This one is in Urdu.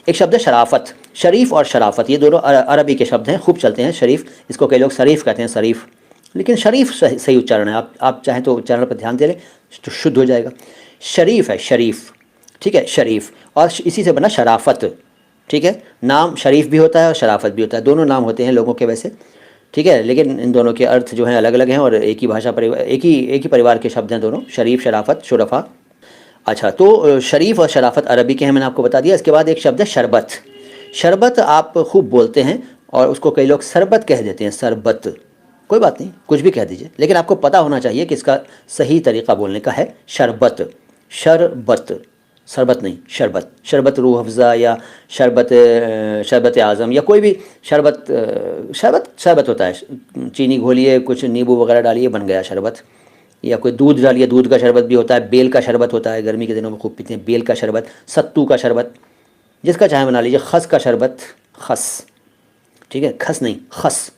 ایک شبد ہے شرافت. شریف اور شرافت یہ دونوں عربی کے شبد ہیں, خوب چلتے ہیں. شریف اس کو کئی لوگ شریف کہتے ہیں, شریف, لیکن شریف صحیح اچارن ہے. آپ چاہیں تو اچارن پر دھیان دے لیں تو شدھ ہو جائے گا. شریف ہے, شریف, ٹھیک ہے, شریف, اور اسی سے بنا شرافت. ٹھیک ہے, نام شریف بھی ہوتا ہے اور شرافت بھی ہوتا ہے, دونوں نام ہوتے ہیں لوگوں کے ویسے. ٹھیک ہے, لیکن ان دونوں کے ارتھ جو ہیں الگ الگ ہیں, اور ایک ہی بھاشا ایک ہی پریوار کے شبد ہیں دونوں, شریف شرافت شرفا. اچھا, تو شریف اور شرافت عربی کے ہیں, میں نے آپ کو بتا دیا. اس کے بعد ایک شبد ہے شربت. شربت آپ خوب بولتے ہیں اور اس کو کئی لوگ سربت کہہ دیتے ہیں, سربت. کوئی بات نہیں, کچھ بھی کہہ دیجئے, لیکن آپ کو پتہ ہونا چاہیے کہ اس کا صحیح طریقہ بولنے کا ہے شربت. شربت, شربت نہیں, شربت. شربت روح افزا یا شربت شربت اعظم یا کوئی بھی شربت. شربت ہوتا ہے, چینی گھولیے, کچھ نیبو وغیرہ ڈالیے, بن گیا شربت. یا کوئی دودھ ڈالیے, دودھ کا شربت بھی ہوتا ہے. بیل کا شربت ہوتا ہے, گرمی کے دنوں میں خوب پیتے ہیں بیل کا شربت. ستو کا شربت, جس کا چاہے بنا لیجیے. خس کا شربت, خس, ٹھیک ہے, خس نہیں, خس.